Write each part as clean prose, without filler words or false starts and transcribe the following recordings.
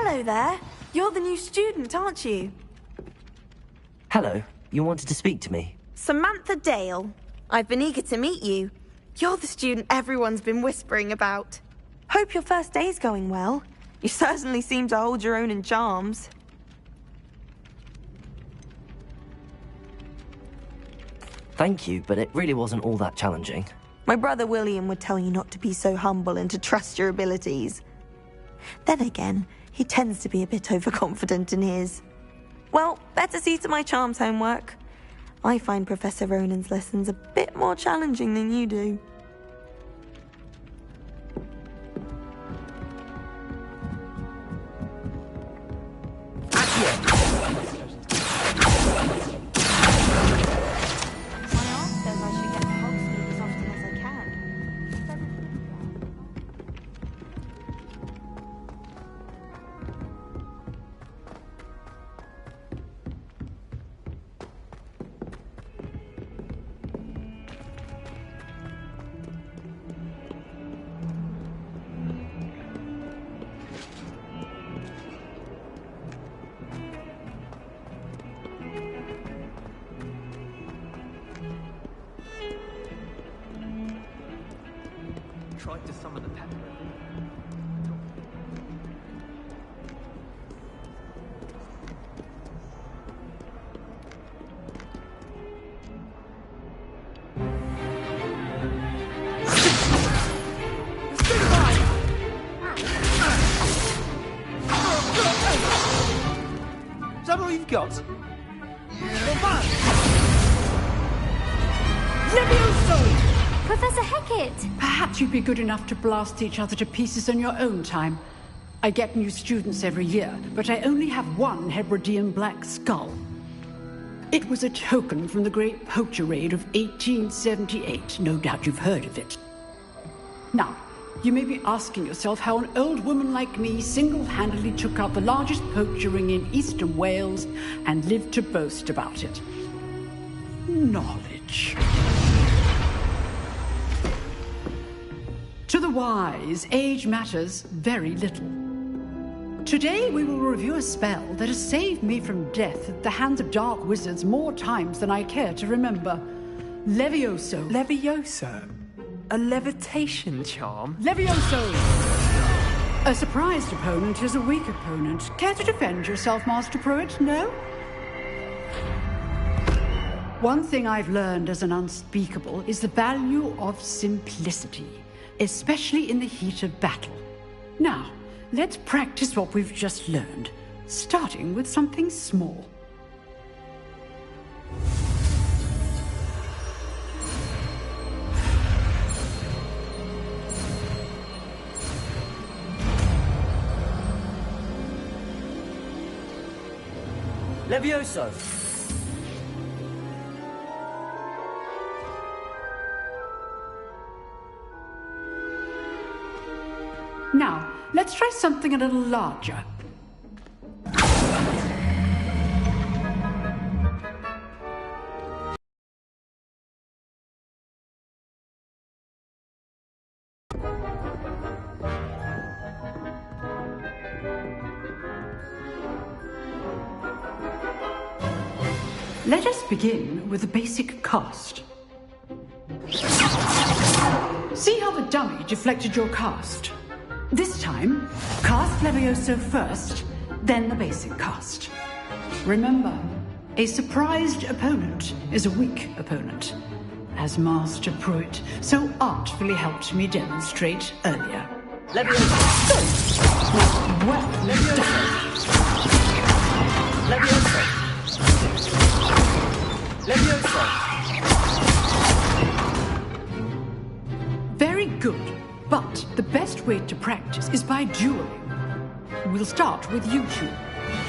Hello there. You're the new student, aren't you? Hello. You wanted to speak to me? Samantha Dale. I've been eager to meet you. You're the student everyone's been whispering about. Hope your first day's going well. You certainly seem to hold your own in charms. Thank you, but it really wasn't all that challenging. My brother William would tell you not to be so humble and to trust your abilities. Then again, he tends to be a bit overconfident in his. Well, better see to my charms homework. I find Professor Ronan's lessons a bit more challenging than you do. My aunt says I should get to Hogsmade as often as I can. Tried to summon the pepper. Is that all you've got? Levioso! Professor Hecat! Perhaps you'd be good enough to blast each other to pieces on your own time. I get new students every year, but I only have one Hebridean black skull. It was a token from the Great Poacher Raid of 1878. No doubt you've heard of it. Now, you may be asking yourself how an old woman like me single-handedly took out the largest poacher ring in eastern Wales and lived to boast about it. Knowledge. To the wise, age matters very little. Today we will review a spell that has saved me from death at the hands of dark wizards more times than I care to remember. Levioso. Levioso? A levitation charm? Levioso! A surprised opponent is a weak opponent. Care to defend yourself, Master Pruitt? No? One thing I've learned as an unspeakable is the value of simplicity, especially in the heat of battle. Now, let's practice what we've just learned, starting with something small. Levioso! Now, let's try something a little larger. Let us begin with the basic cast. See how the dummy deflected your cast? This time, cast Levioso first, then the basic cast. Remember, a surprised opponent is a weak opponent, as Master Pruitt so artfully helped me demonstrate earlier. Levioso! Well Levioso! Levioso! Levioso! Very good, but the best way to practice is by dueling. We'll start with you two.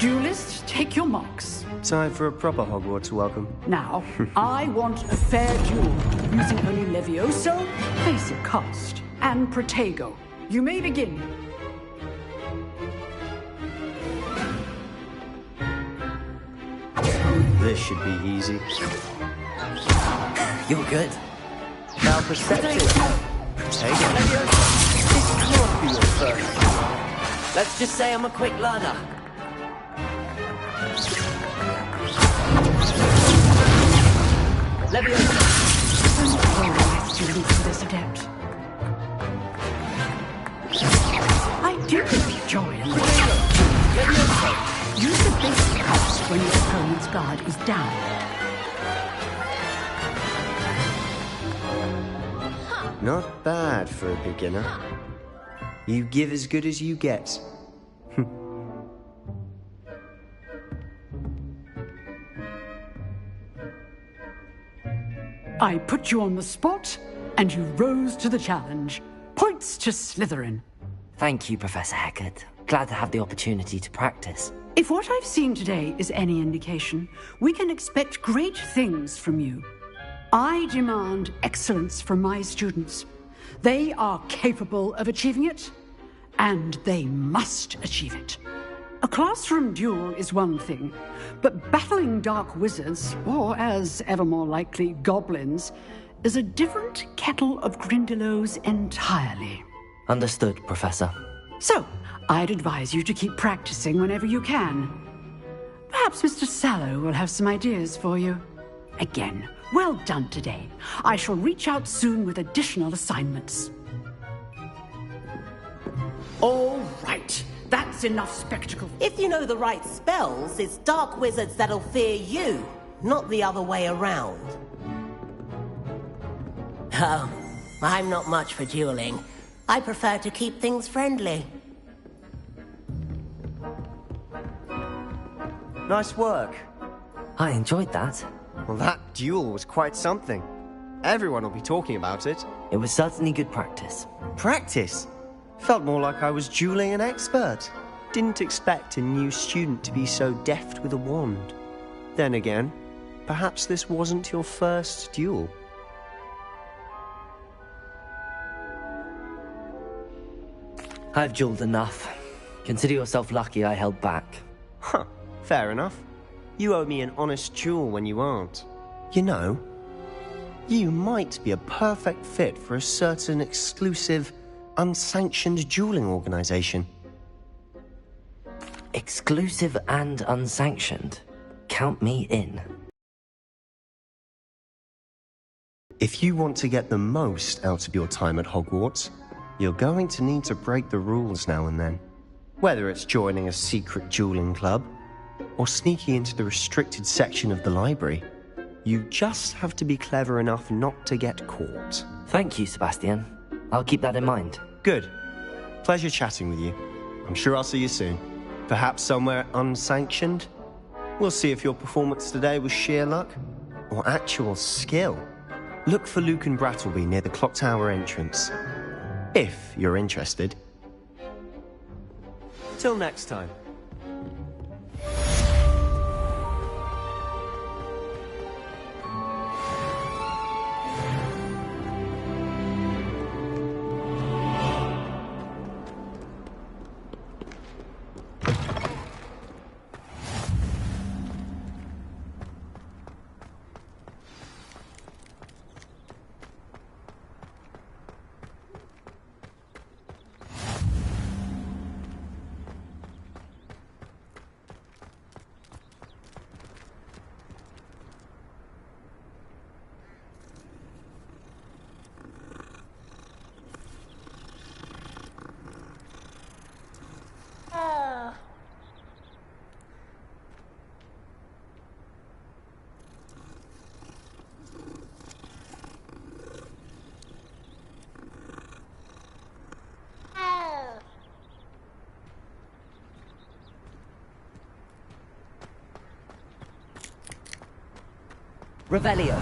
Duelists, take your marks. Time for a proper Hogwarts welcome. Now, I want a fair duel, using only Levioso, basic cast, and Protego. You may begin. This should be easy. You're good. Now perception. Take it. This can't be your first. Let's just say I'm a quick learner. Leviosa! Don't hold my students to this adept. I do enjoy it. Use the basic cuts when your opponent's guard is down. Not bad for a beginner. You give as good as you get. I put you on the spot, and you rose to the challenge. Points to Slytherin. Thank you, Professor Hecat. Glad to have the opportunity to practice. If what I've seen today is any indication, we can expect great things from you. I demand excellence from my students. They are capable of achieving it, and they must achieve it. A classroom duel is one thing, but battling dark wizards, or as ever more likely, goblins, is a different kettle of Grindylows entirely. Understood, Professor. So, I'd advise you to keep practicing whenever you can. Perhaps Mr. Sallow will have some ideas for you. Again, well done today. I shall reach out soon with additional assignments. All right. That's enough spectacle. If you know the right spells, it's dark wizards that'll fear you, not the other way around. Oh, I'm not much for dueling. I prefer to keep things friendly. Nice work. I enjoyed that. Well, that duel was quite something. Everyone will be talking about it. It was certainly good practice. Practice? Felt more like I was dueling an expert. Didn't expect a new student to be so deft with a wand. Then again, perhaps this wasn't your first duel. I've dueled enough. Consider yourself lucky I held back. Huh, fair enough. You owe me an honest duel when you aren't. You know, you might be a perfect fit for a certain exclusive, unsanctioned dueling organization. Exclusive and unsanctioned. Count me in. If you want to get the most out of your time at Hogwarts, you're going to need to break the rules now and then. Whether it's joining a secret dueling club, or sneaking into the restricted section of the library, you just have to be clever enough not to get caught. Thank you, Sebastian. I'll keep that in mind. Good. Pleasure chatting with you. I'm sure I'll see you soon. Perhaps somewhere unsanctioned? We'll see if your performance today was sheer luck, or actual skill. Look for Luke and Brattleby near the clock tower entrance. If you're interested. Till next time. Revelio.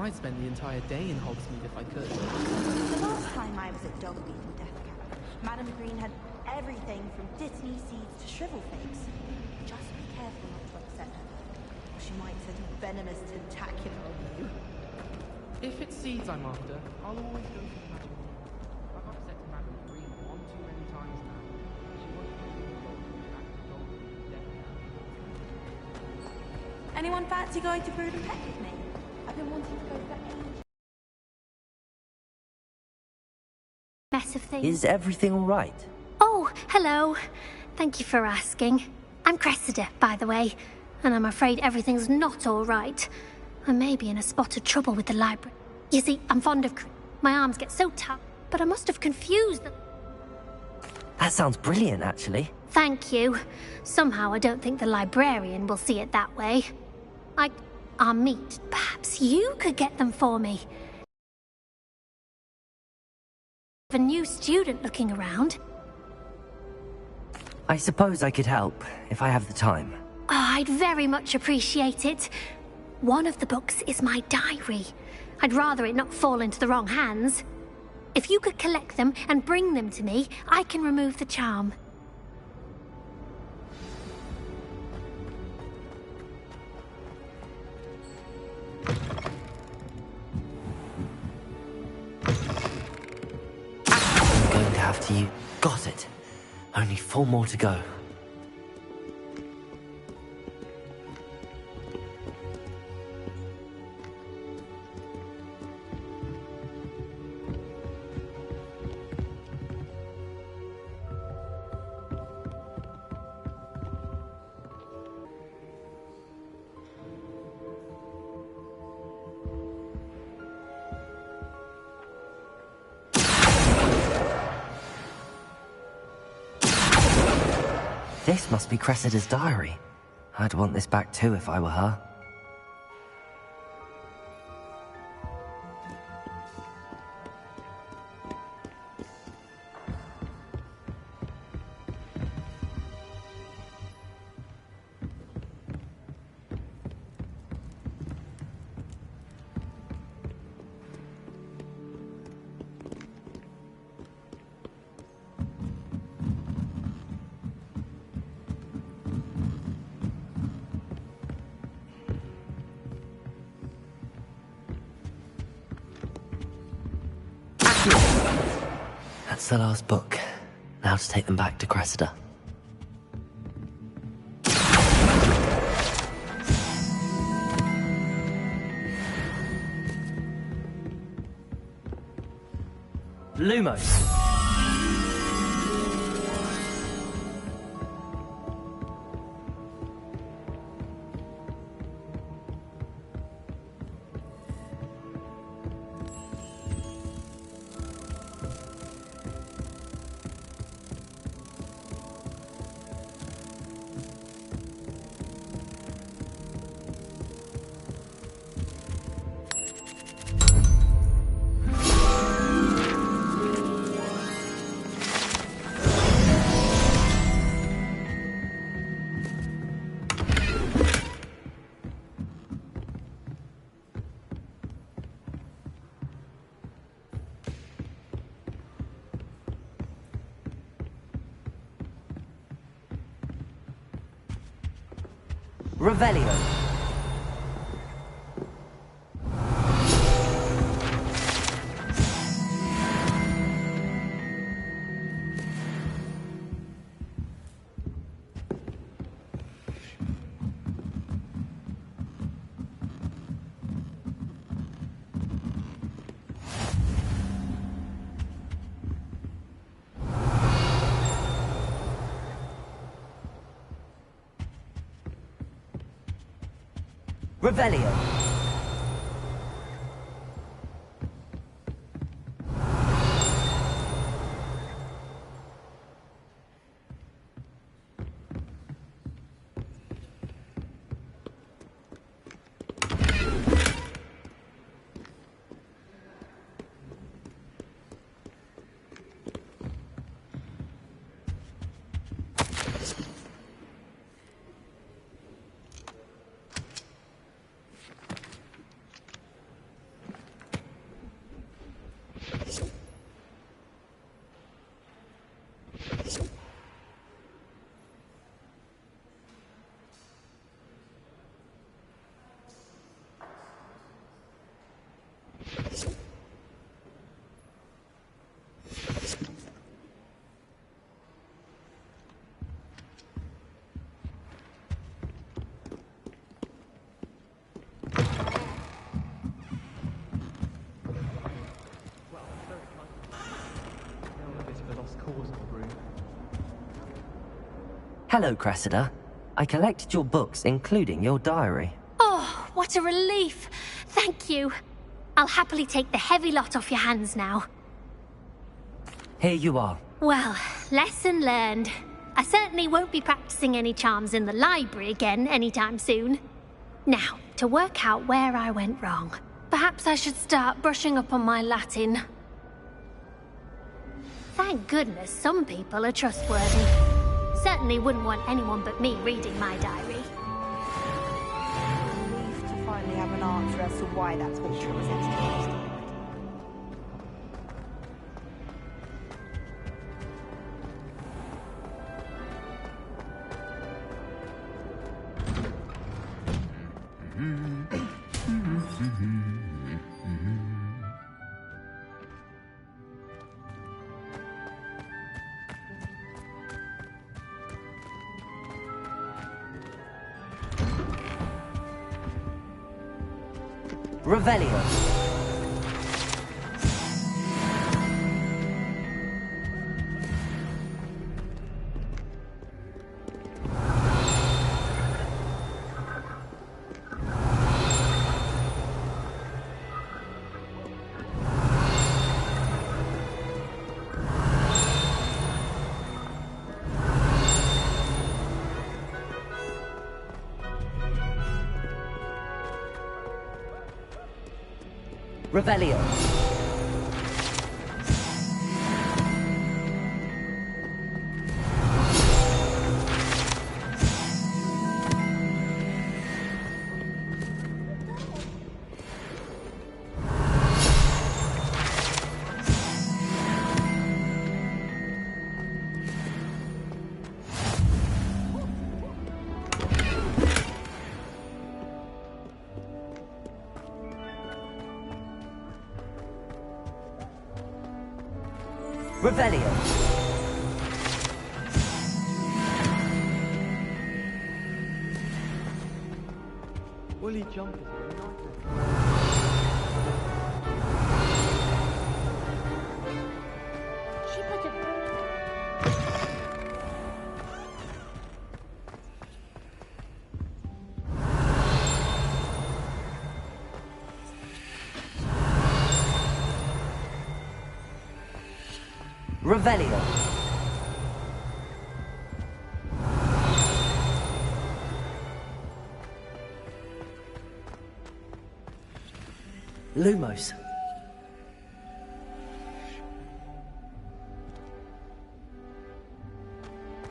I'd spend the entire day in Hogsmeade if I could. The last time I was at Dogbeat and Death Camp, Madam Green had everything from Dittany seeds to shrivel figs. Just be careful not to upset her, or she might set a venomous tentacular on you. If it's seeds I'm after, I'll always go for Madam Green. I've upset Madam Green one too many times now. She won't be involved back to Dogbeat and Death Camp. Anyone fancy going to Brood and Peck with me? I've been wanting to go for ages. Mess of things. Is everything all right? Oh, hello. Thank you for asking. I'm Cressida, by the way, and I'm afraid everything's not all right. I may be in a spot of trouble with the library. You see, I'm fond of... My arms get so tough, but I must have confused them. That sounds brilliant, actually. Thank you. Somehow I don't think the librarian will see it that way. I'll meet. Perhaps you could get them for me. A new student looking around. I suppose I could help, if I have the time. Oh, I'd very much appreciate it. One of the books is my diary. I'd rather it not fall into the wrong hands. If you could collect them and bring them to me, I can remove the charm. I'm going to have to use... Got it. Only 4 more to go. This must be Cressida's diary. I'd want this back too if I were her. That's the last book. Now to take them back to Cressida. Lumos. Revelio. Revelio. Hello, Cressida. I collected your books, including your diary. Oh, what a relief. Thank you. I'll happily take the heavy lot off your hands now. Here you are. Well, lesson learned. I certainly won't be practicing any charms in the library again anytime soon. Now, to work out where I went wrong. Perhaps I should start brushing up on my Latin. Thank goodness some people are trustworthy. Certainly wouldn't want anyone but me reading my diary. Relieved to finally have an answer as to why that picture was executed. Revelio. Revelio. Revelio. Woolly jumpers are a nightmare. She put a... Revelio. Lumos.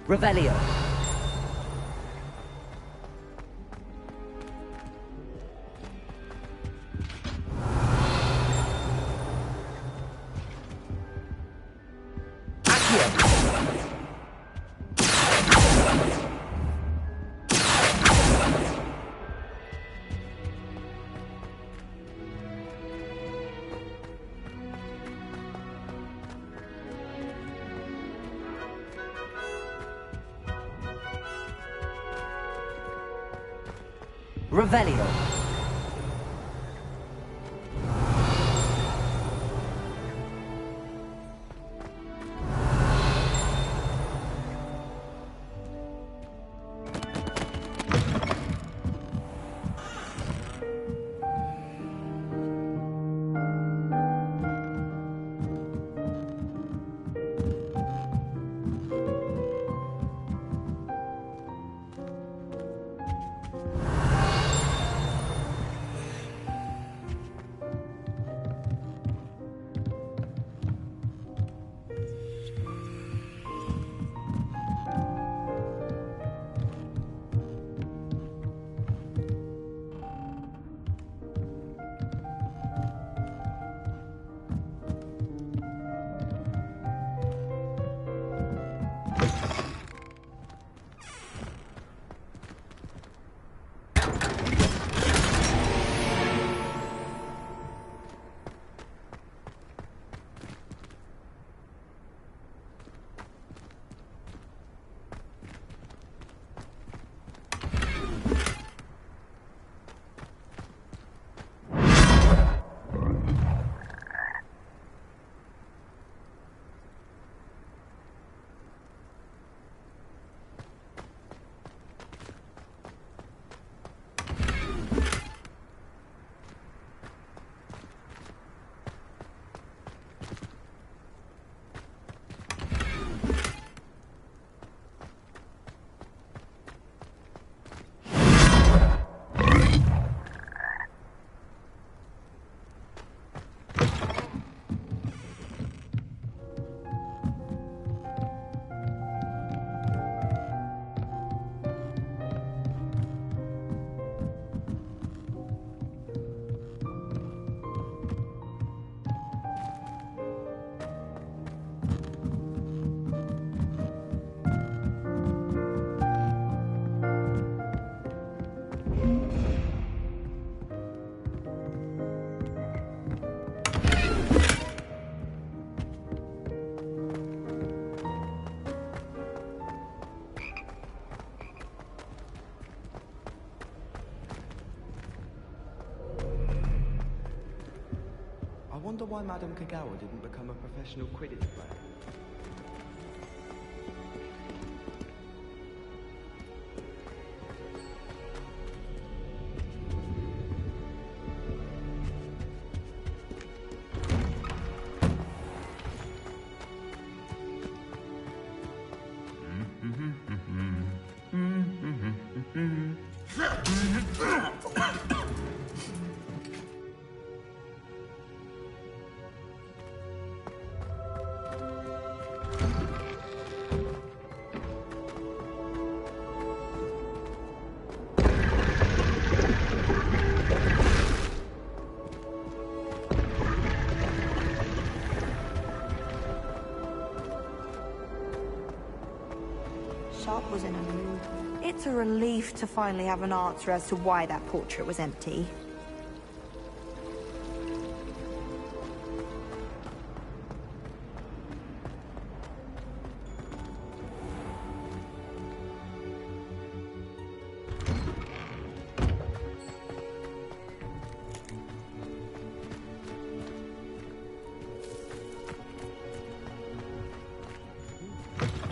Revelio. Revelio. wonder why Madame Kagawa didn't become a professional Quidditch player. Sharp was in a mood. It's a relief to finally have an answer as to why that portrait was empty.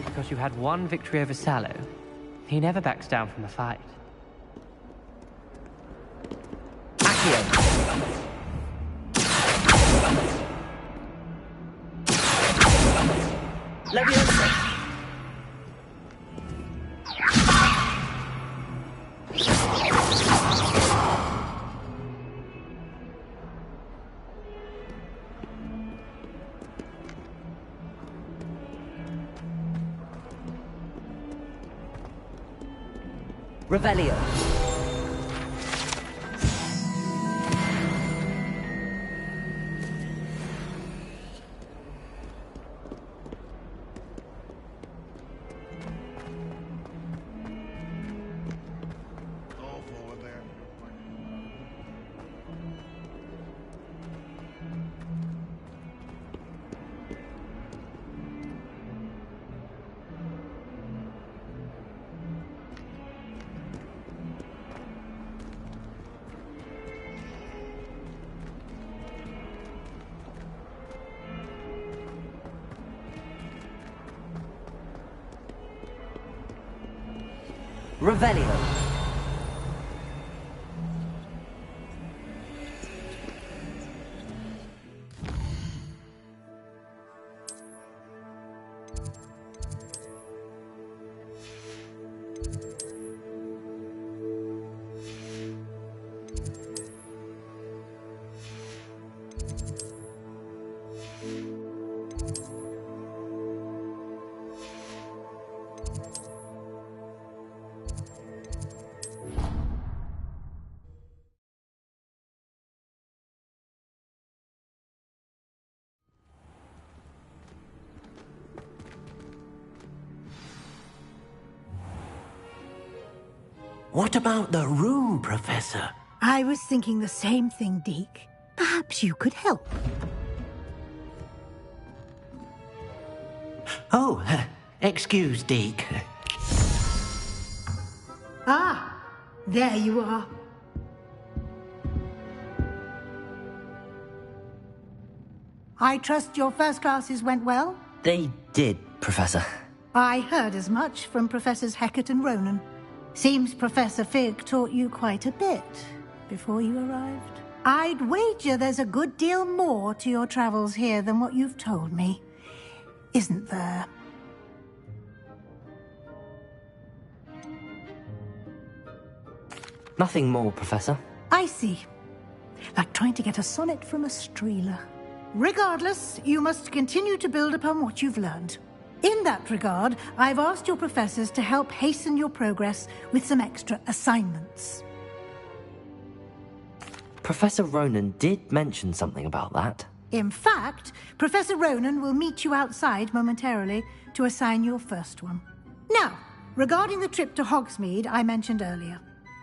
Because you had one victory over Sallow. He never backs down from a fight. Accio! Leviosa! Revelio. Revelio. What about the room, Professor? I was thinking the same thing, Deke. Perhaps you could help. Oh, excuse, Deke. Ah, there you are. I trust your first classes went well? They did, Professor. I heard as much from Professors Hecat and Ronan. Seems Professor Fig taught you quite a bit before you arrived. I'd wager there's a good deal more to your travels here than what you've told me. Isn't there? Nothing more, Professor. I see. Like trying to get a sonnet from a streeler. Regardless, you must continue to build upon what you've learned. In that regard, I've asked your professors to help hasten your progress with some extra assignments. Professor Ronan did mention something about that. In fact, Professor Ronan will meet you outside momentarily to assign your first one. Now, regarding the trip to Hogsmade I mentioned earlier,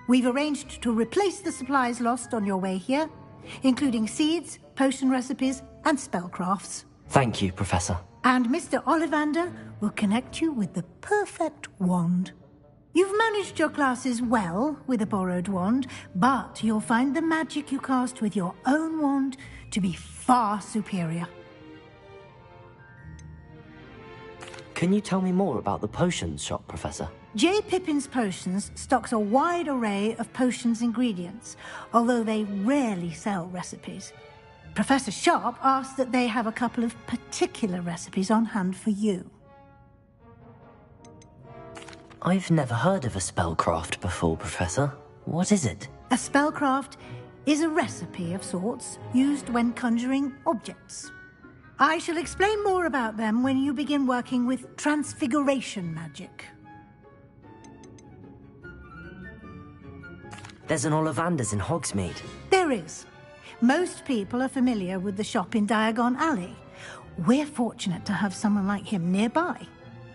we've arranged to replace the supplies lost on your way here, including seeds, potion recipes, and spellcrafts. Thank you, Professor. And Mr. Ollivander will connect you with the perfect wand. You've managed your classes well with a borrowed wand, but you'll find the magic you cast with your own wand to be far superior. Can you tell me more about the potions shop, Professor? J. Pippin's Potions stocks a wide array of potions ingredients, although they rarely sell recipes. Professor Sharp asked that they have a couple of particular recipes on hand for you. I've never heard of a spellcraft before, Professor. What is it? A spellcraft is a recipe of sorts used when conjuring objects. I shall explain more about them when you begin working with transfiguration magic. There's an Ollivander's in Hogsmeade. There is. Most people are familiar with the shop in Diagon Alley. We're fortunate to have someone like him nearby.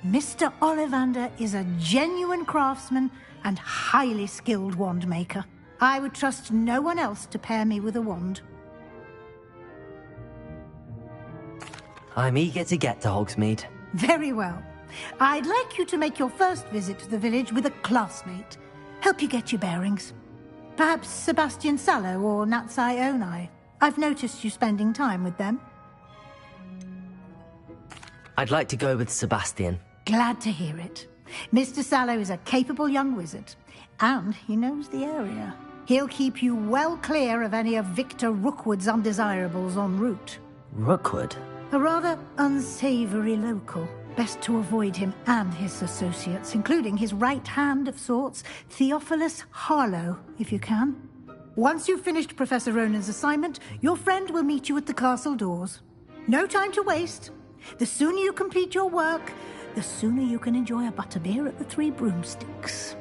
Mr. Ollivander is a genuine craftsman and highly skilled wand maker. I would trust no one else to pair me with a wand. I'm eager to get to Hogsmeade. Very well. I'd like you to make your first visit to the village with a classmate. Help you get your bearings. Perhaps Sebastian Sallow or Natsai Onai. I've noticed you spending time with them. I'd like to go with Sebastian. Glad to hear it. Mr. Sallow is a capable young wizard, and he knows the area. He'll keep you well clear of any of Victor Rookwood's undesirables en route. Rookwood? A rather unsavory local. Best to avoid him and his associates, including his right hand of sorts, Theophilus Harlow, if you can. Once you've finished Professor Ronan's assignment, your friend will meet you at the castle doors. No time to waste. The sooner you complete your work, the sooner you can enjoy a butterbeer at the Three Broomsticks.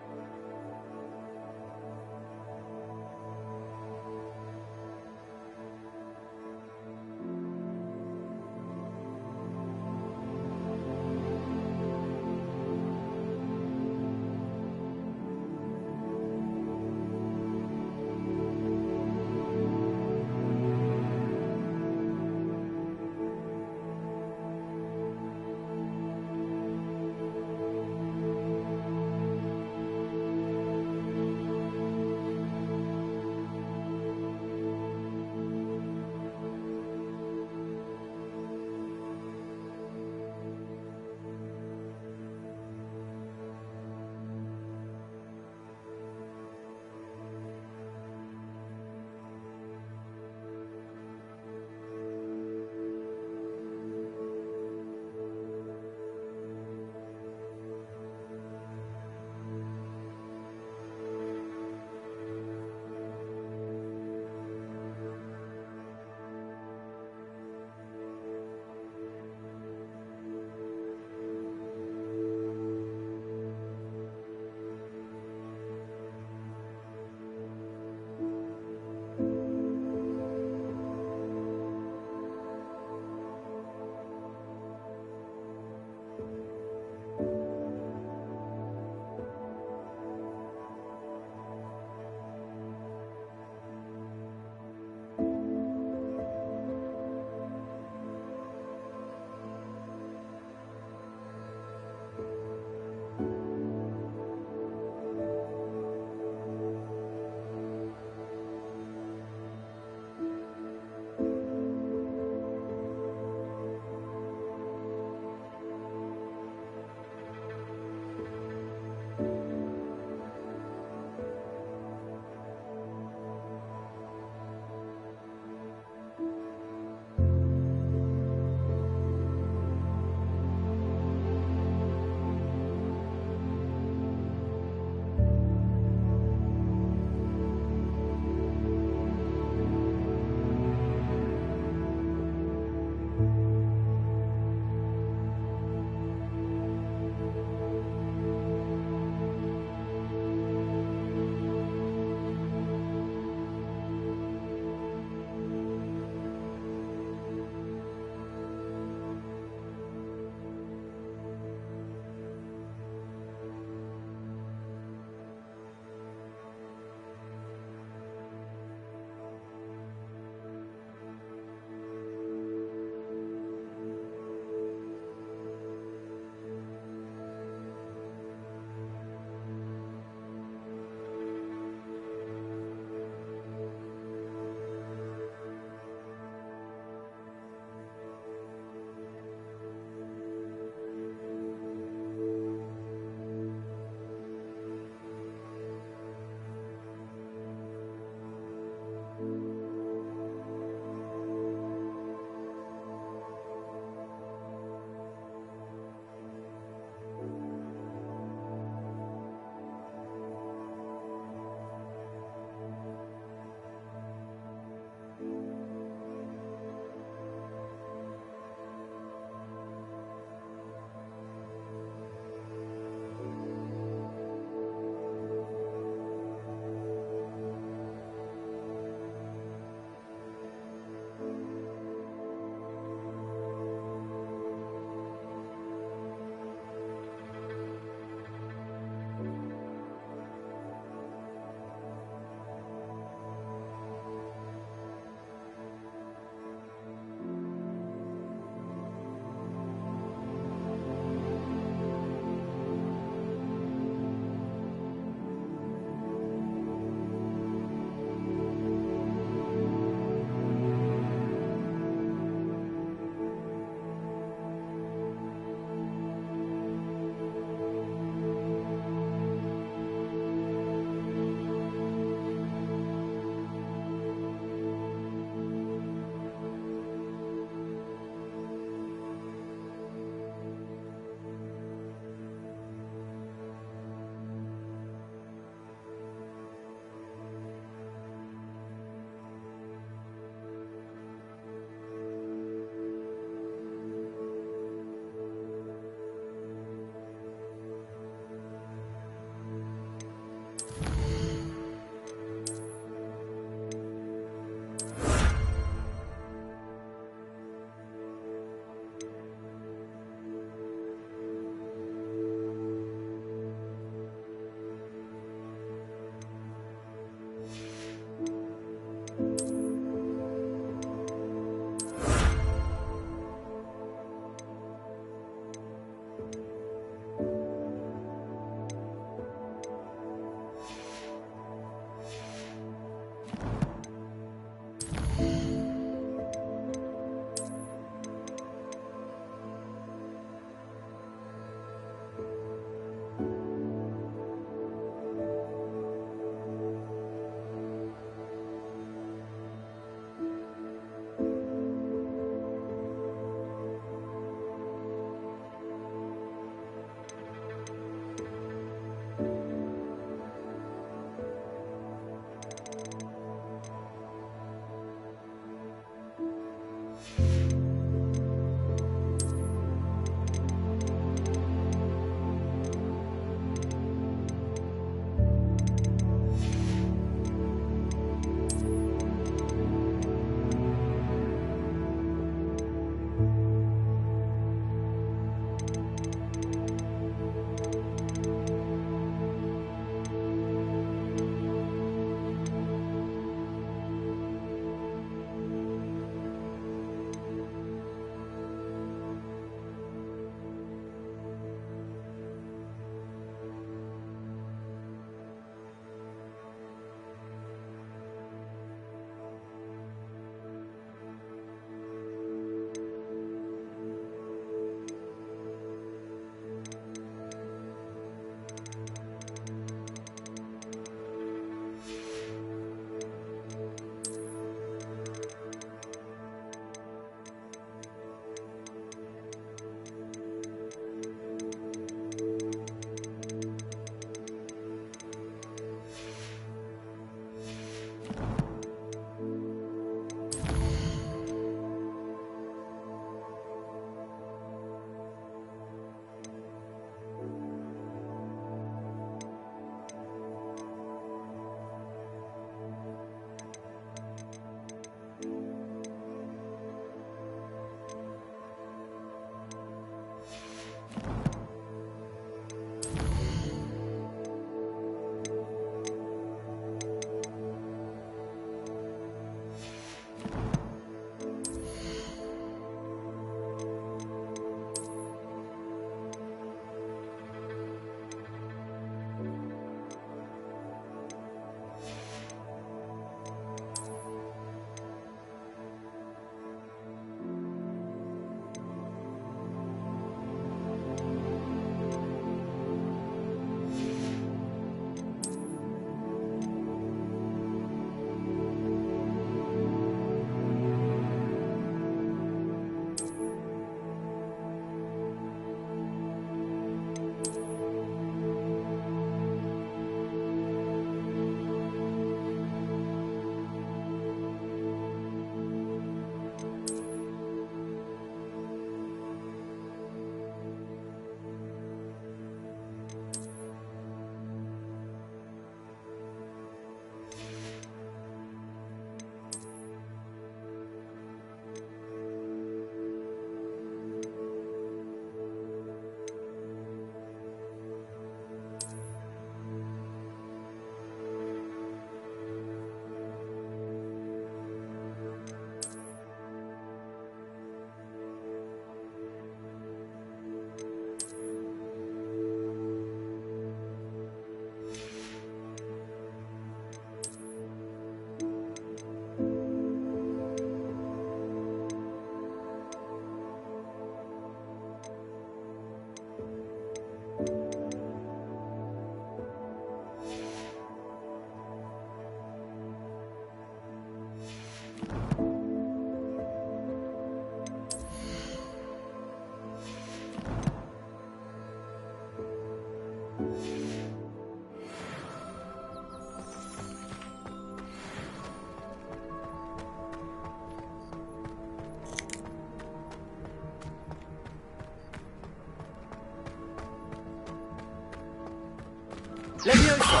Levioso!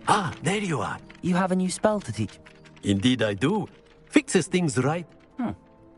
Ah, there you are. You have a new spell to teach. Indeed I do. Fixes things right.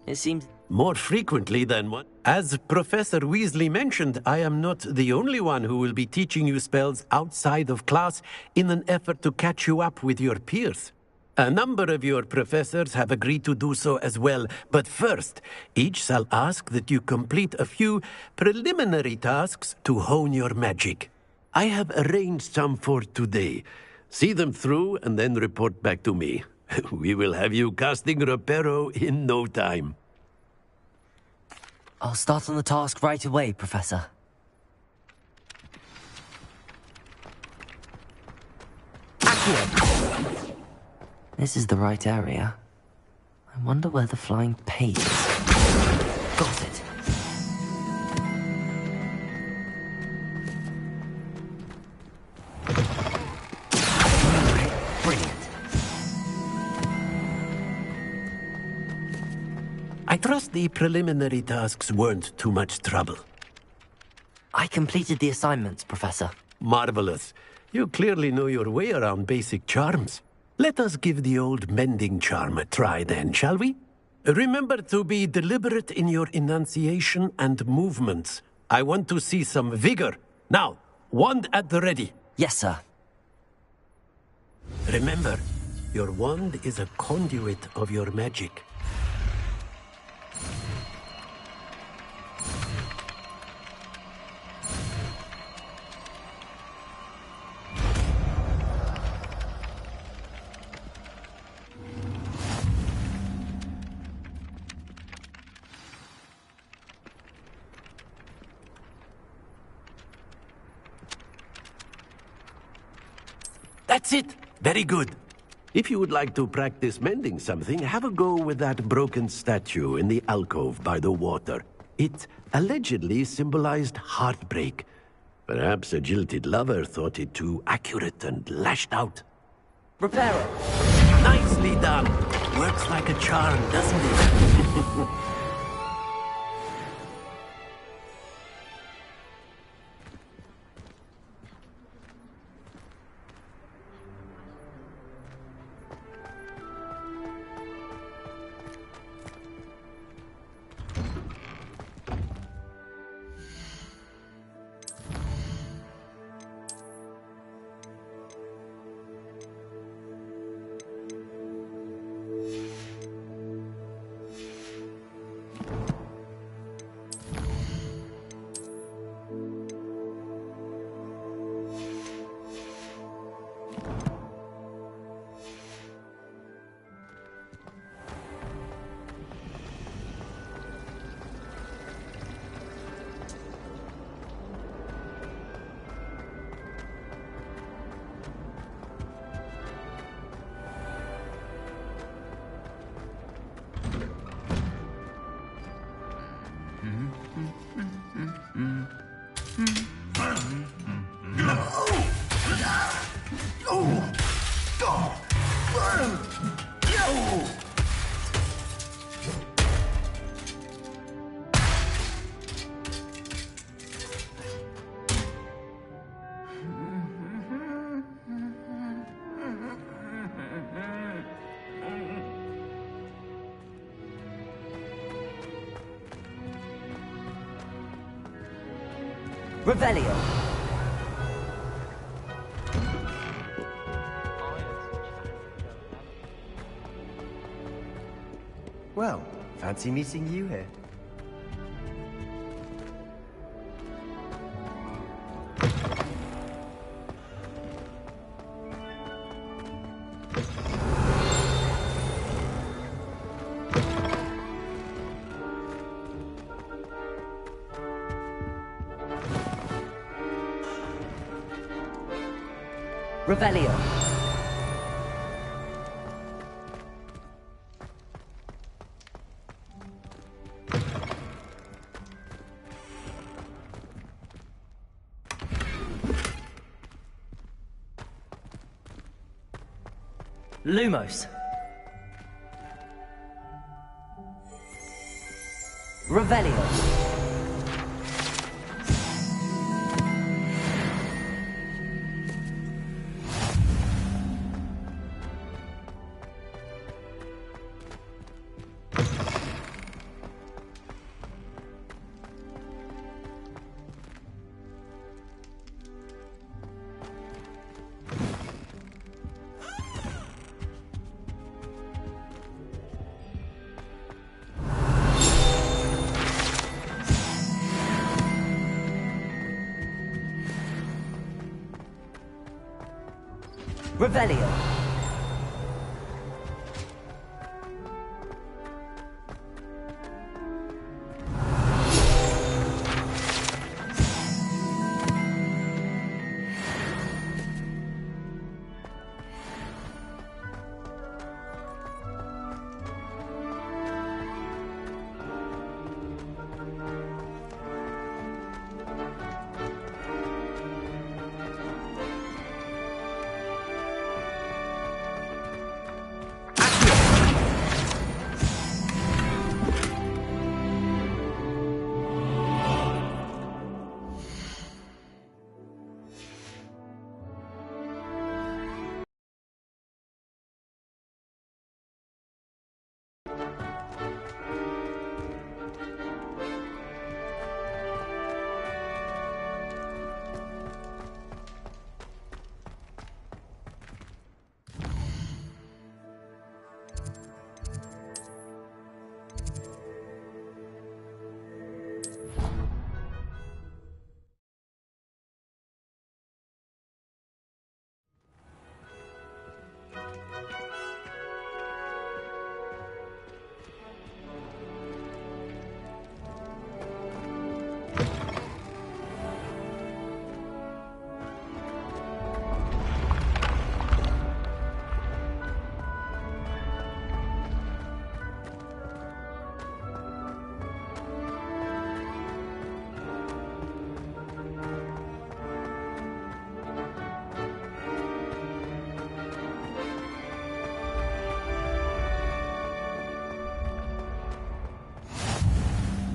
It seems... More frequently than one. As Professor Weasley mentioned, I am not the only one who will be teaching you spells outside of class in an effort to catch you up with your peers. A number of your professors have agreed to do so as well, but first, each shall ask that you complete a few preliminary tasks to hone your magic. I have arranged some for today. See them through and then report back to me. We will have you casting Reparo in no time. I'll start on the task right away, Professor. Accio! This is the right area. I wonder where the flying page is. Got it. Brilliant. I trust the preliminary tasks weren't too much trouble. I completed the assignments, Professor. Marvelous. You clearly know your way around basic charms. Let us give the old mending charm a try then, shall we? Remember to be deliberate in your enunciation and movements. I want to see some vigor. Now, wand at the ready. Yes, sir. Remember, your wand is a conduit of your magic. That's it! Very good. If you would like to practice mending something, have a go with that broken statue in the alcove by the water. It allegedly symbolized heartbreak. Perhaps a jilted lover thought it too accurate and lashed out. Reparo! Nicely done! Works like a charm, doesn't it? Revelio! Well, fancy meeting you here. Revelio! Lumos. Revelio. Revelio.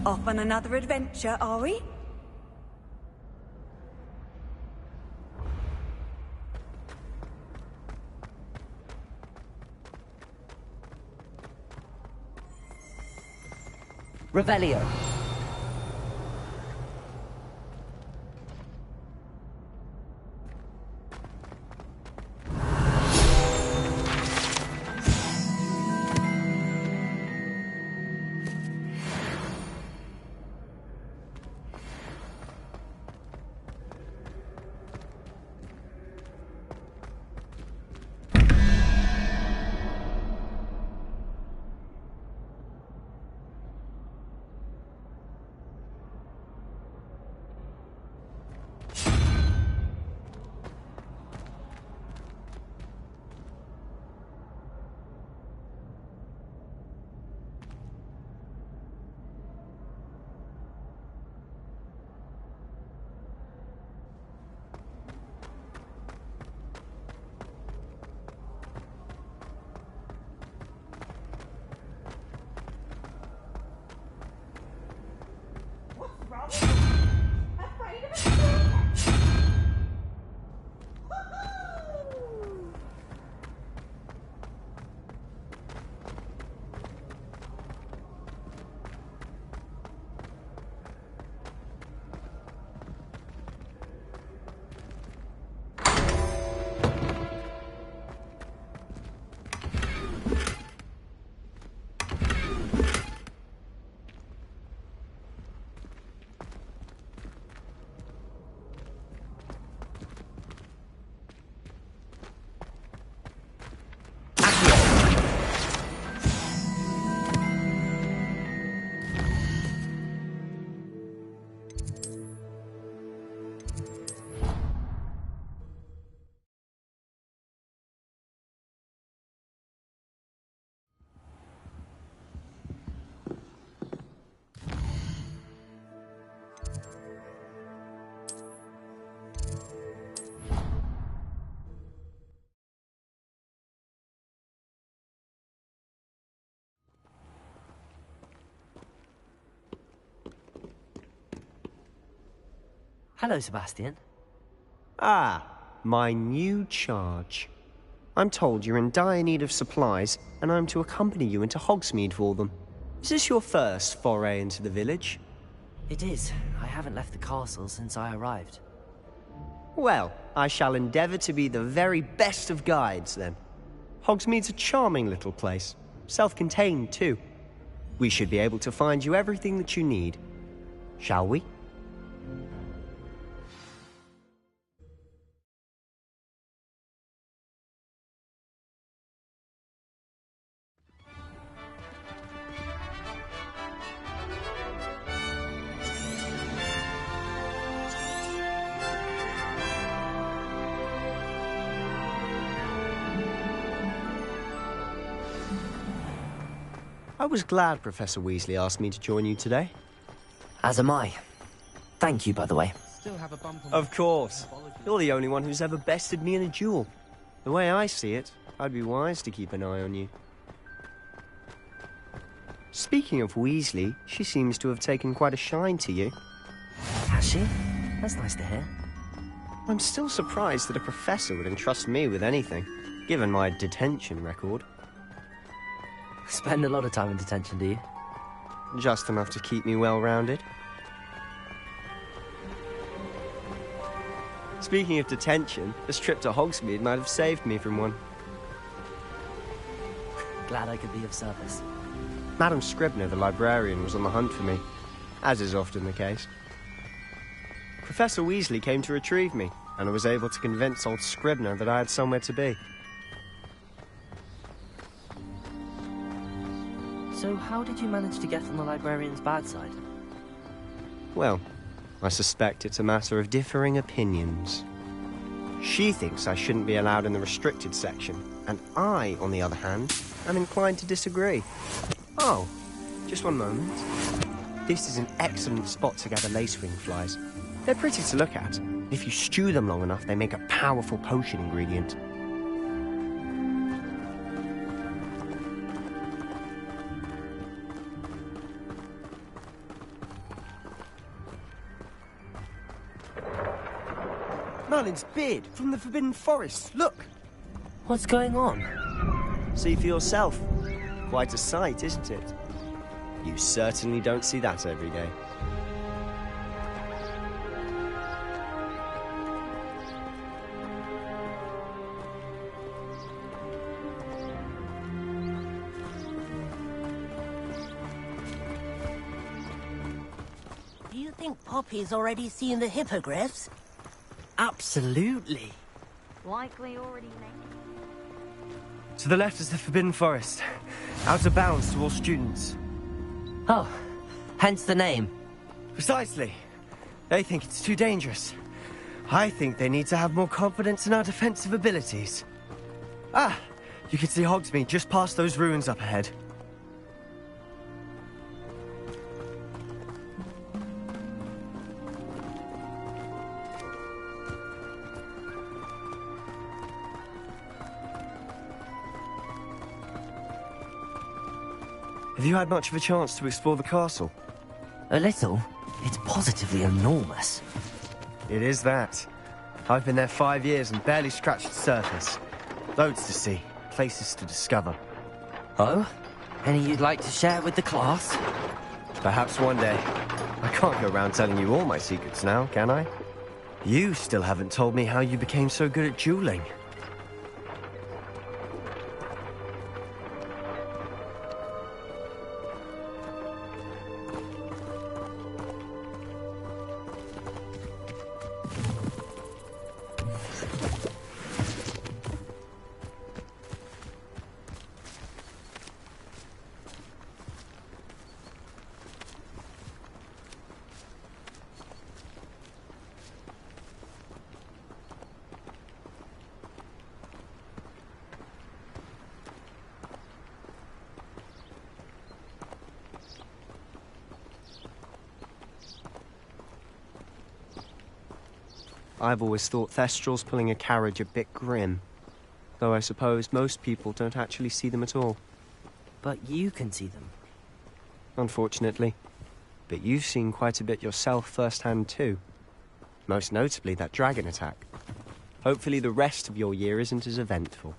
Off on another adventure, are we? Revelio. Hello, Sebastian. Ah, my new charge. I'm told you're in dire need of supplies, and I'm to accompany you into Hogsmeade for them. Is this your first foray into the village? It is. I haven't left the castle since I arrived. Well, I shall endeavour to be the very best of guides, then. Hogsmeade's a charming little place. Self-contained, too. We should be able to find you everything that you need. Shall we? I was glad Professor Weasley asked me to join you today. As am I. Thank you, by the way. Still have a bump on Of course. You're the only one who's ever bested me in a duel. The way I see it, I'd be wise to keep an eye on you. Speaking of Weasley, she seems to have taken quite a shine to you. Has she? That's nice to hear. I'm still surprised that a professor would entrust me with anything, given my detention record. Spend a lot of time in detention, do you? Just enough to keep me well-rounded. Speaking of detention, this trip to Hogsmeade might have saved me from one. Glad I could be of service. Madam Scribner, the librarian, was on the hunt for me, as is often the case. Professor Weasley came to retrieve me, and I was able to convince old Scribner that I had somewhere to be. So how did you manage to get on the librarian's bad side? Well, I suspect it's a matter of differing opinions. She thinks I shouldn't be allowed in the restricted section, and I, on the other hand, am inclined to disagree. Oh, just one moment. This is an excellent spot to gather lacewing flies. They're pretty to look at. If you stew them long enough, they make a powerful potion ingredient. Merlin's beard from the Forbidden Forest. Look! What's going on? See for yourself. Quite a sight, isn't it? You certainly don't see that every day. Do you think Poppy's already seen the hippogriffs? Absolutely. Likely already made. To the left is the Forbidden Forest. Out of bounds to all students. Oh, hence the name. Precisely. They think it's too dangerous. I think they need to have more confidence in our defensive abilities. Ah, you can see Hogsmeade just past those ruins up ahead. Have you had much of a chance to explore the castle? A little. It's positively enormous. It is that. I've been there 5 years and barely scratched the surface. Loads to see, places to discover. Oh? Any you'd like to share with the class? Perhaps one day. I can't go around telling you all my secrets now, can I? You still haven't told me how you became so good at dueling. I've always thought Thestrals pulling a carriage a bit grim. Though I suppose most people don't actually see them at all. But you can see them. Unfortunately. But you've seen quite a bit yourself firsthand too. Most notably that dragon attack. Hopefully the rest of your year isn't as eventful.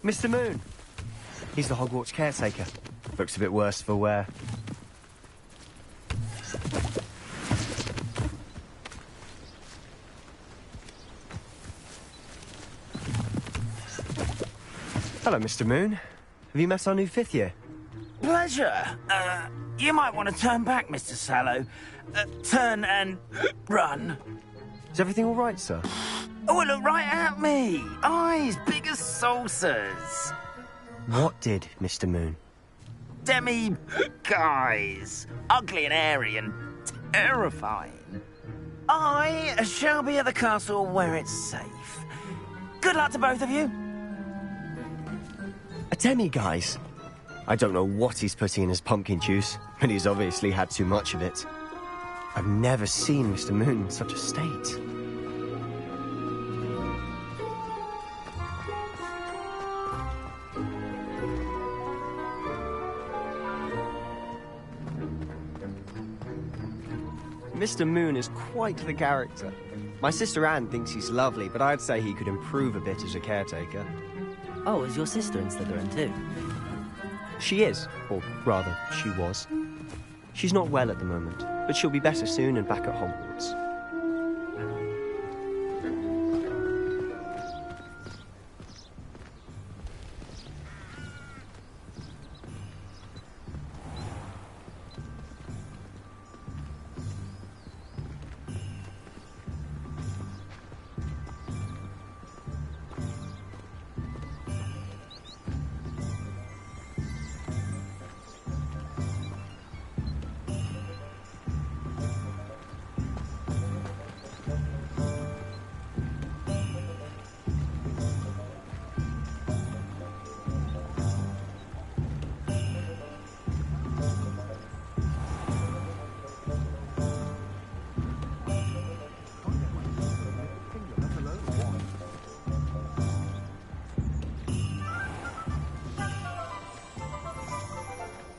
Mr. Moon. He's the Hogwarts caretaker. Looks a bit worse for wear. Hello, Mr. Moon. Have you met our new fifth year? Pleasure. You might want to turn back, Mr. Sallow. Turn and run. Is everything all right, sir? Oh, look right at me. Eyes big as saucers. What did, Mr. Moon? Guys. Ugly and airy and terrifying. I shall be at the castle where it's safe. Good luck to both of you. A demi-guise? I don't know what he's putting in his pumpkin juice, but he's obviously had too much of it. I've never seen Mr. Moon in such a state. Mr. Moon is quite the character. My sister Anne thinks he's lovely, but I'd say he could improve a bit as a caretaker. Oh, is your sister in Slytherin too? She is, or rather, she was. She's not well at the moment, but she'll be better soon and back at Hogwarts.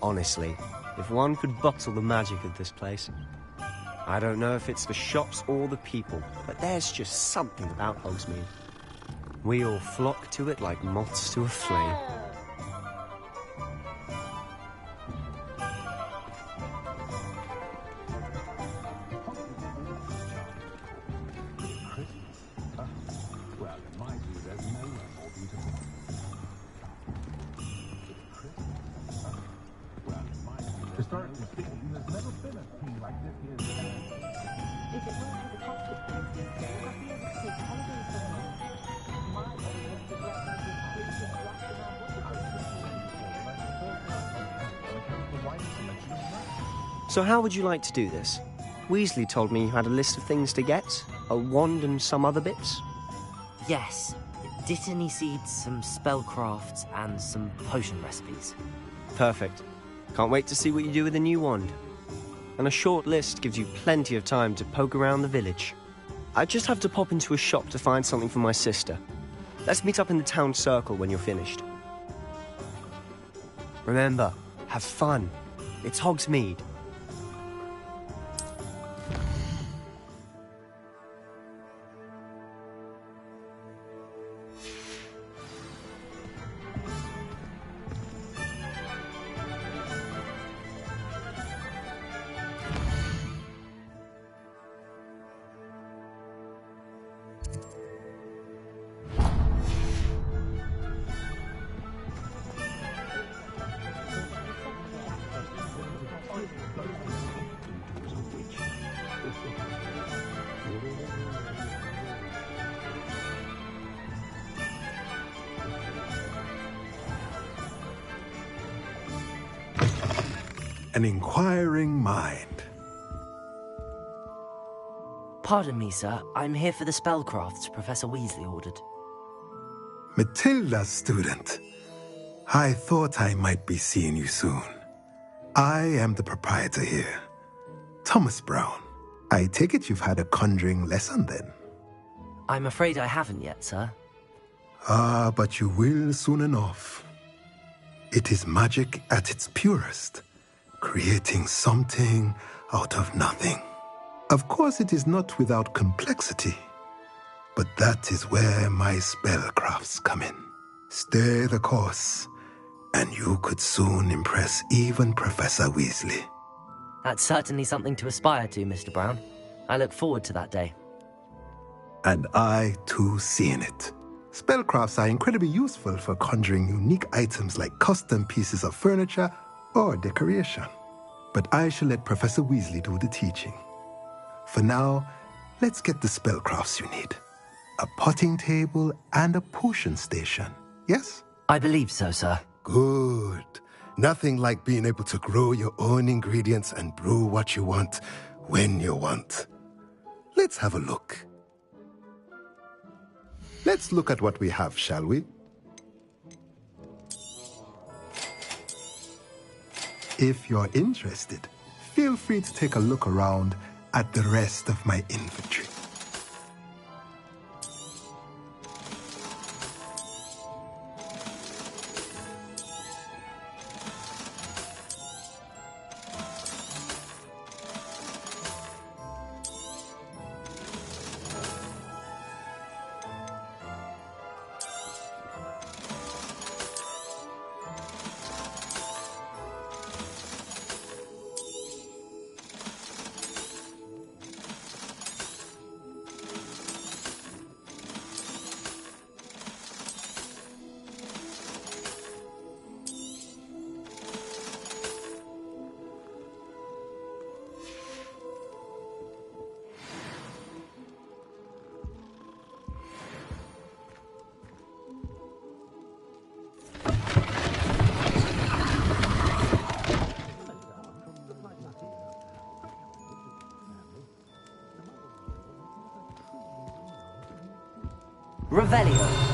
Honestly, if one could bottle the magic of this place. I don't know if it's the shops or the people, but there's just something about Hogsmeade. We all flock to it like moths to a flame. So how would you like to do this? Weasley told me you had a list of things to get, a wand and some other bits. Yes. Dittany seeds, some spellcrafts, and some potion recipes. Perfect. Can't wait to see what you do with the new wand. And a short list gives you plenty of time to poke around the village. I just have to pop into a shop to find something for my sister. Let's meet up in the town circle when you're finished. Remember, have fun. It's Hogsmeade. an inquiring mind. Pardon me, sir. I'm here for the spellcrafts Professor Weasley ordered. Matilda, student. I thought I might be seeing you soon. I am the proprietor here, Thomas Brown. I take it you've had a conjuring lesson then? I'm afraid I haven't yet, sir. Ah, but you will soon enough. It is magic at its purest, creating something out of nothing. Of course, it is not without complexity, but that is where my spellcrafts come in. Stay the course, and you could soon impress even Professor Weasley. That's certainly something to aspire to, Mr. Brown. I look forward to that day. And I, too, seeing it. Spellcrafts are incredibly useful for conjuring unique items like custom pieces of furniture or decoration. But I shall let Professor Weasley do the teaching. For now, let's get the spellcrafts you need. A potting table and a potion station, yes? I believe so, sir. Good. Nothing like being able to grow your own ingredients and brew what you want when you want. Let's have a look. Let's look at what we have, shall we? If you're interested, feel free to take a look around at the rest of my inventory. Revelio.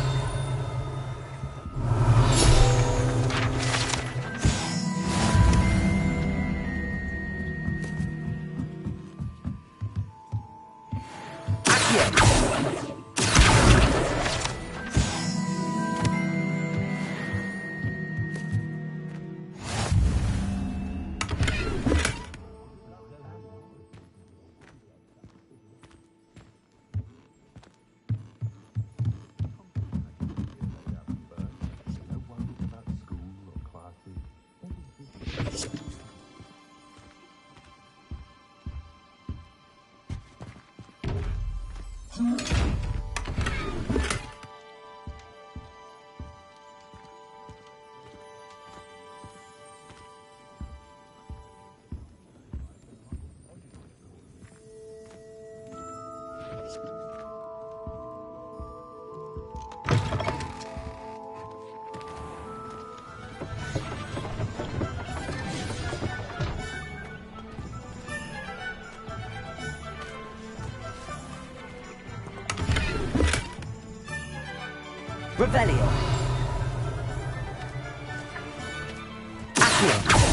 Revelio. Accio.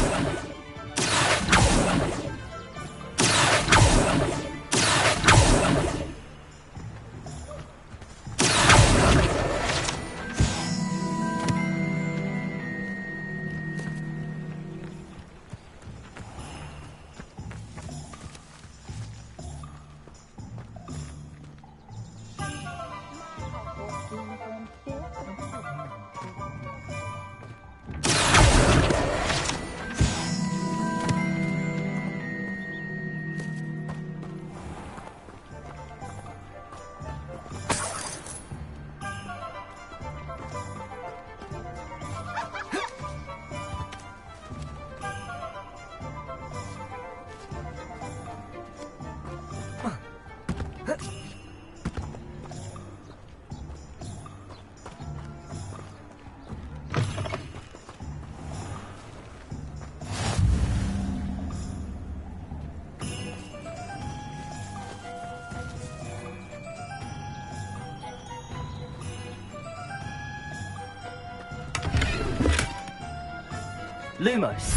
Lumos.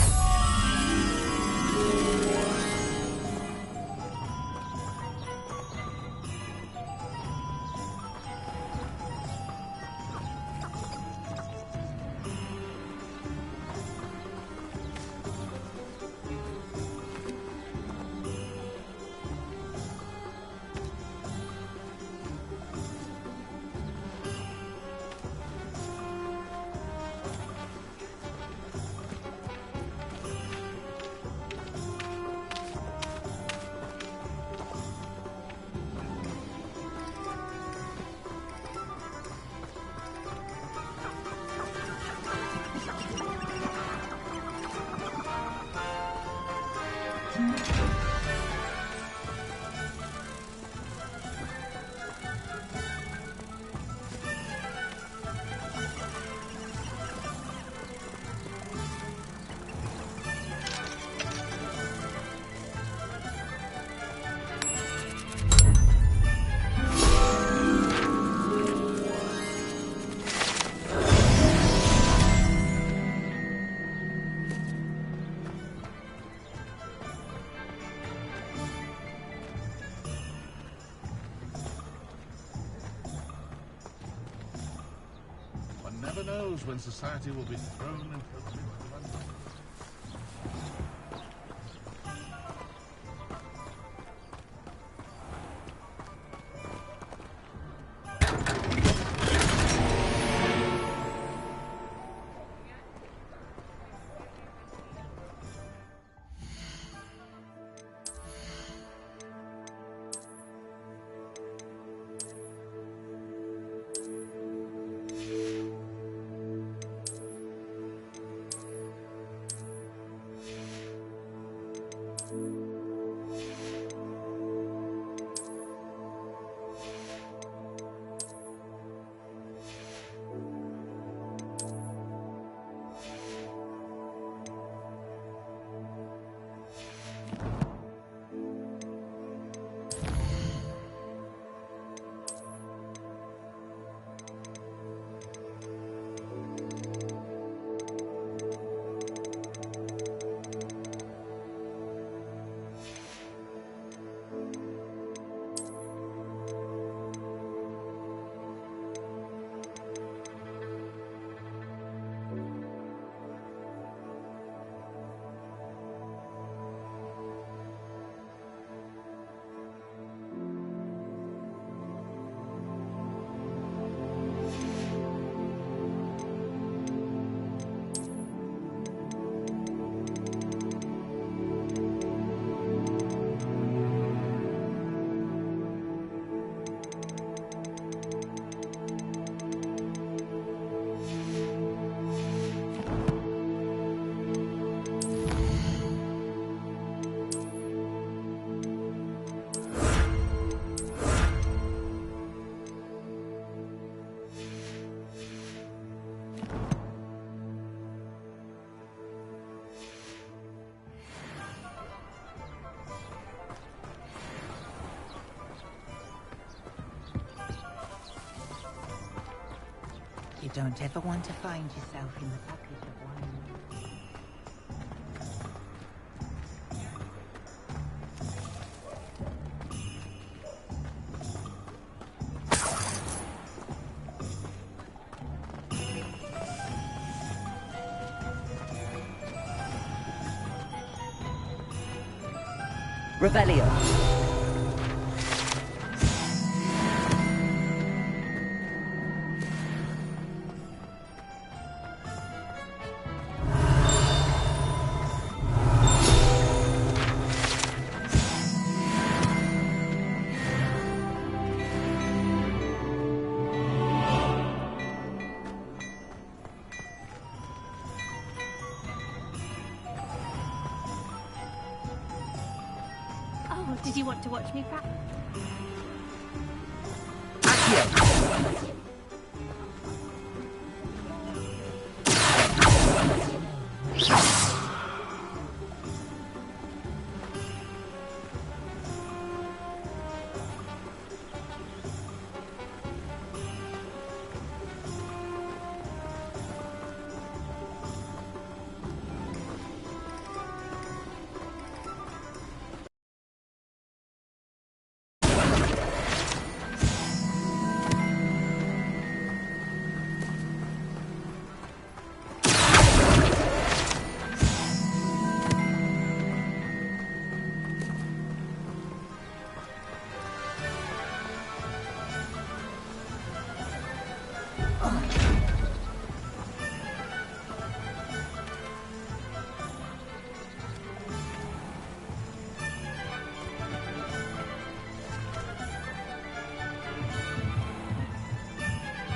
Never knows when society will be thrown into the midst of unknown. You don't ever want to find yourself in the pocket of one. Rebellion. Oh, did you want to watch me practice?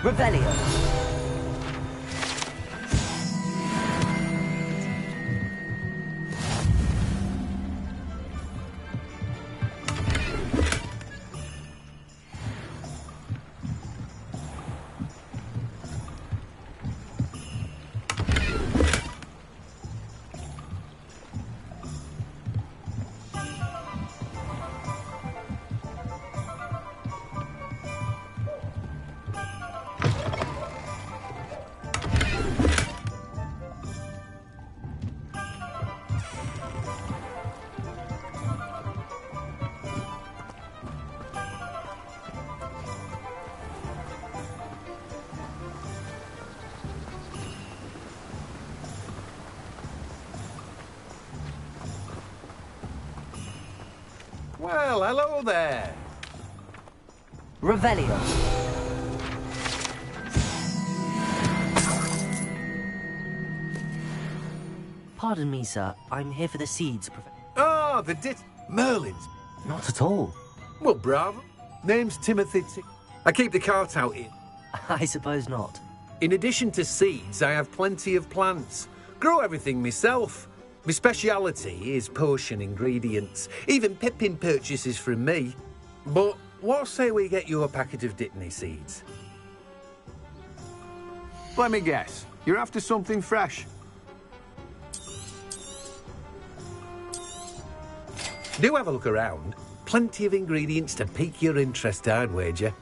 Revelio. Well, hello there. Revelio. Pardon me, sir. I'm here for the seeds. Oh, Merlin's. Not at all. Well, bravo. Name's Timothy I keep the cart out here. I suppose not. In addition to seeds, I have plenty of plants. Grow everything myself. My speciality is potion ingredients. Even Pippin purchases from me. But what say we get you a packet of Dittany seeds? Let me guess. You're after something fresh. Do have a look around. Plenty of ingredients to pique your interest, I'd wager.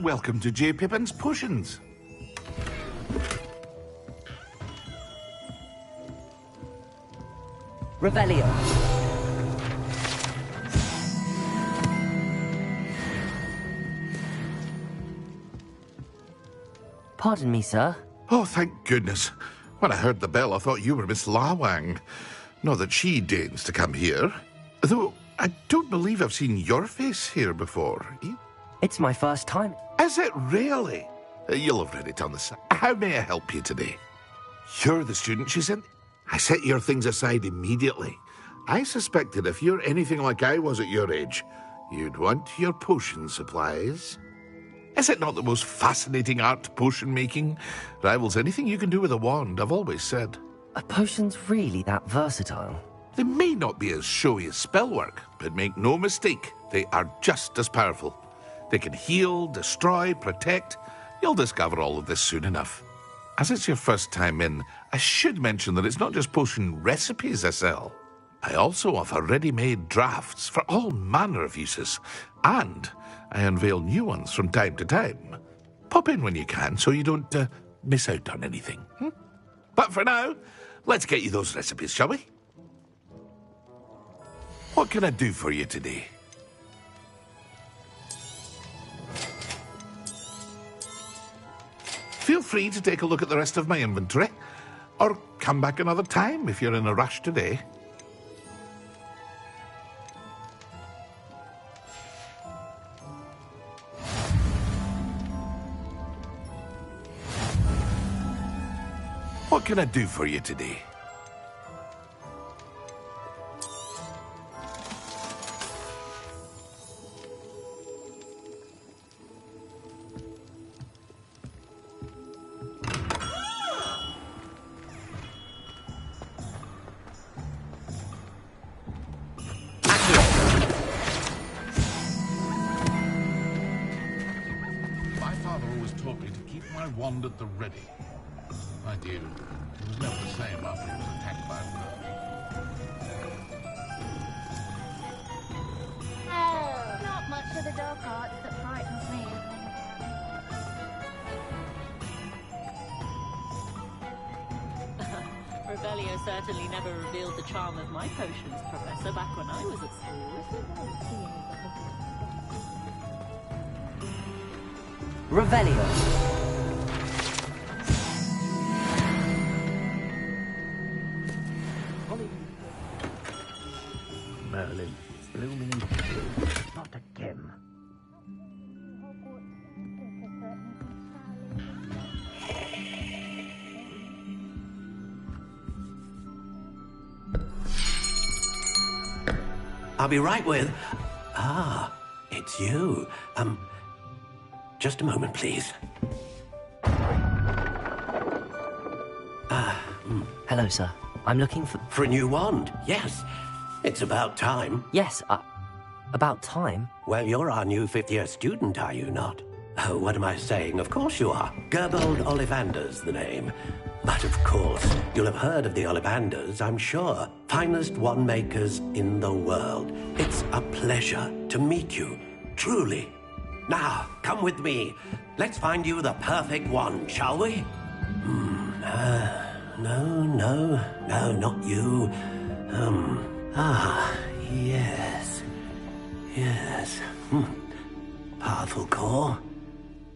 Welcome to J. Pippin's Potions. Revelio. Pardon me, sir. Oh, thank goodness. When I heard the bell, I thought you were Miss Lawang. Not that she deigns to come here. Though, I don't believe I've seen your face here before. It's my first time. Is it really? You'll have read it on the side. How may I help you today? You're the student she sent? I set your things aside immediately. I suspected if you're anything like I was at your age, you'd want your potion supplies. Is it not the most fascinating art, potion making? Rivals anything you can do with a wand, I've always said. Are potions really that versatile? They may not be as showy as spellwork, but make no mistake, they are just as powerful. They can heal, destroy, protect. You'll discover all of this soon enough. As it's your first time in, I should mention that it's not just potion recipes I sell. I also offer ready-made drafts for all manner of uses, and I unveil new ones from time to time. Pop in when you can so you don't miss out on anything. But for now, let's get you those recipes, shall we? What can I do for you today? Feel free to take a look at the rest of my inventory, or come back another time if you're in a rush today. What can I do for you today? my wand at the ready. Mind you, it was never the same after it was attacked by a bird. Not much of the dark arts that frightens me. Revelio certainly never revealed the charm of my potions, Professor, back when I was at school. Revelio. Merlin, blooming not again. I'll be right with... Ah, it's you. Just a moment, please. Hello, sir. I'm looking for... For a new wand, yes. It's about time. Yes, about time? Well, you're our new fifth-year student, are you not? Oh, what am I saying? Of course you are. Gerbold Ollivander's the name. But of course, you'll have heard of the Ollivanders, I'm sure. Finest wand makers in the world. It's a pleasure to meet you, truly. Now, come with me. Let's find you the perfect wand, shall we? No, not you. Yes. Powerful core.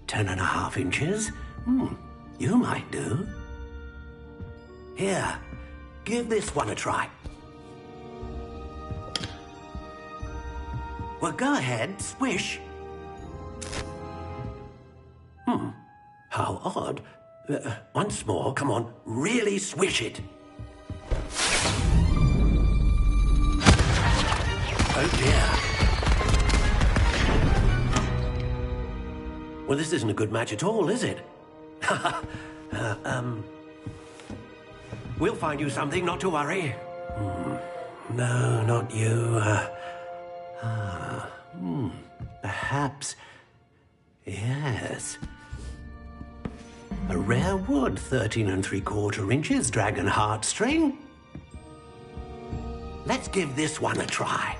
10.5 inches. You might do. Here, give this one a try. Well, go ahead, swish. How odd. Once more, come on, really swish it. Oh dear. Well, this isn't a good match at all, is it? We'll find you something, not to worry. No, not you. Perhaps... Yes. A rare wood, 13 3/4 inches, dragon heartstring. Let's give this one a try.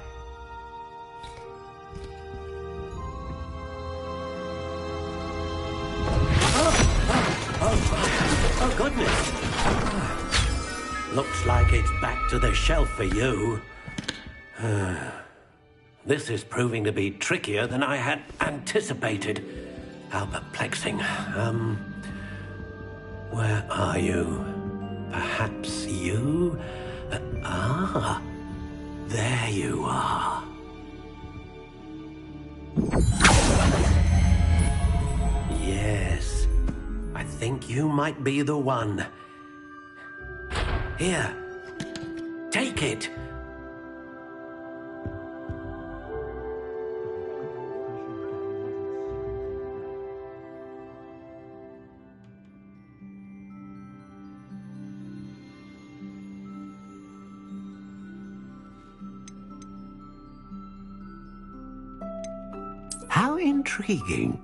Oh, goodness. Looks like it's back to the shelf for you. This is proving to be trickier than I had anticipated. How perplexing. Where are you? Perhaps you? There you are. Yes, I think you might be the one. Here, take it. How intriguing.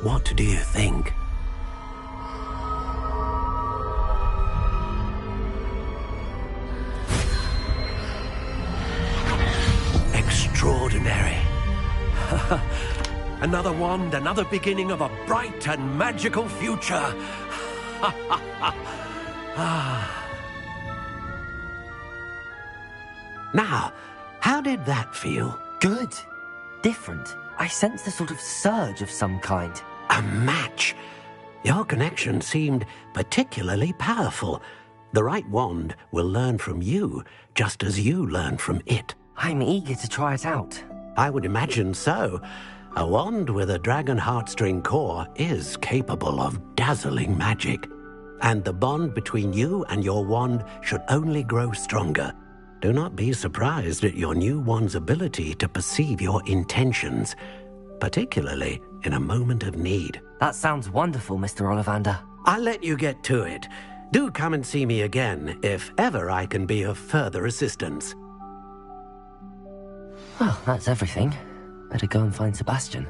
What do you think? Extraordinary. Another wand, another beginning of a bright and magical future. Now, how did that feel? Good. Different. I sensed a sort of surge of some kind. A match. Your connection seemed particularly powerful. The right wand will learn from you, just as you learn from it. I'm eager to try it out. I would imagine so. A wand with a dragon heartstring core is capable of dazzling magic. And the bond between you and your wand should only grow stronger. Do not be surprised at your new wand's ability to perceive your intentions, particularly in a moment of need. That sounds wonderful, Mr. Ollivander. I'll let you get to it. Do come and see me again if ever I can be of further assistance. Well, that's everything. Better go and find Sebastian.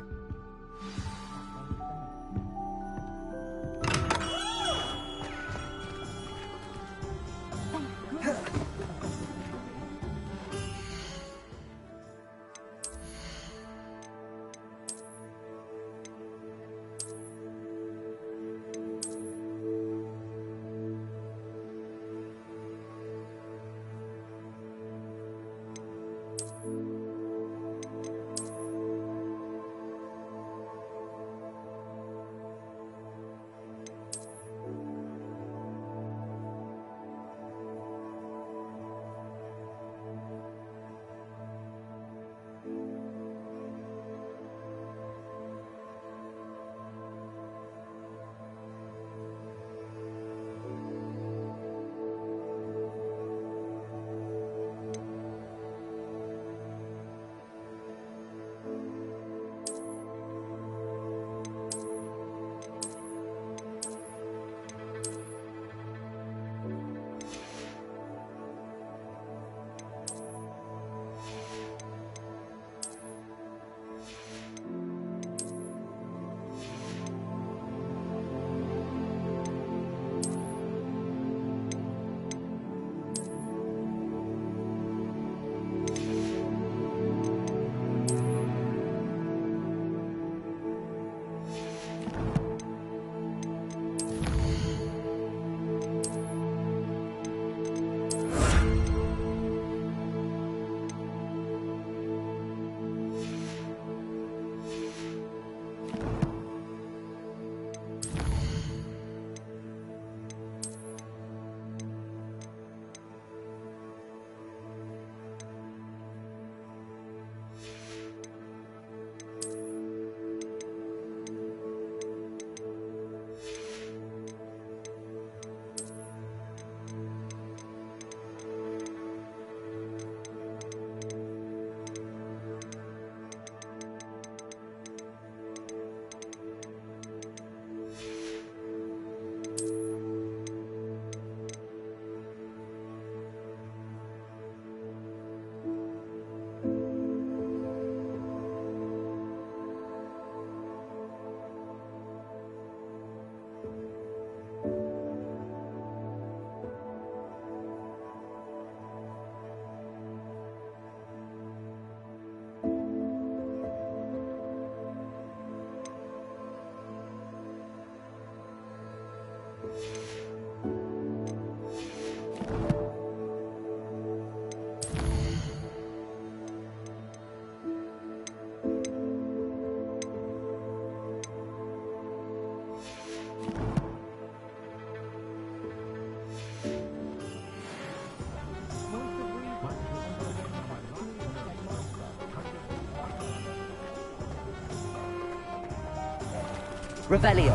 Revelio.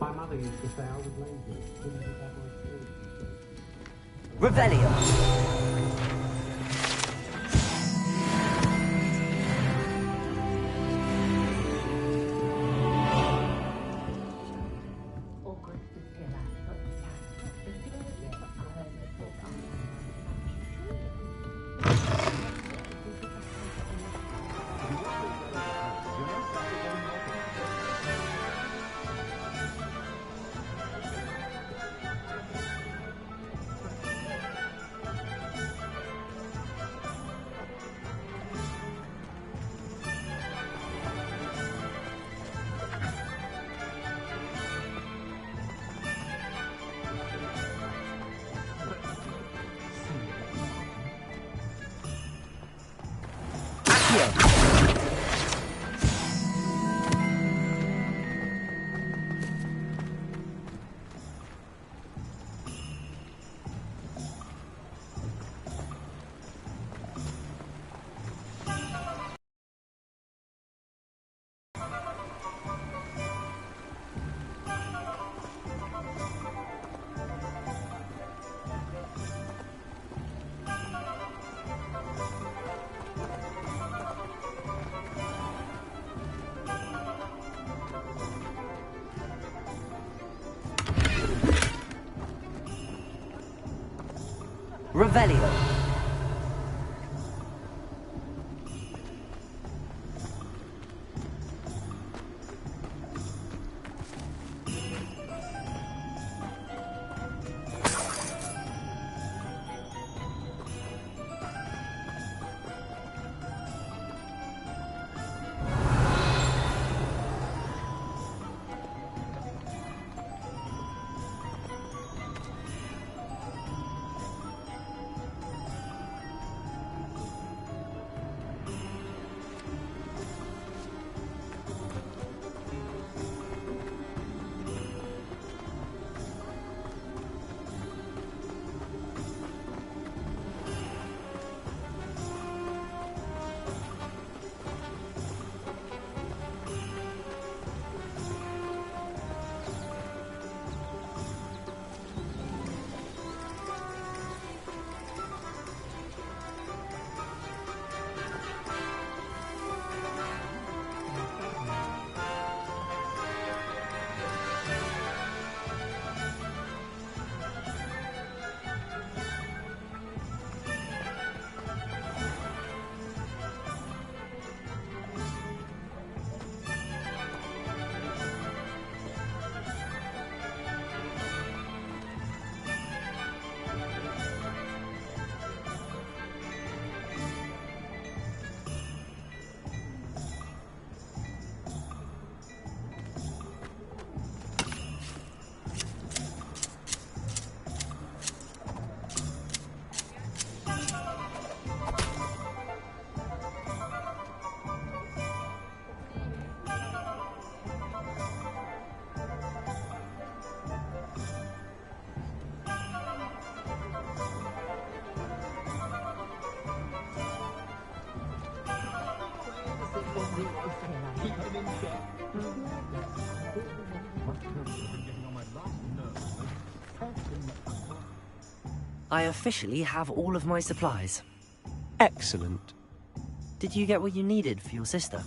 My mother used to say I was lazy. Couldn't pick up my skills. Revelio. Revelio. I officially have all of my supplies. Excellent. Did you get what you needed for your sister?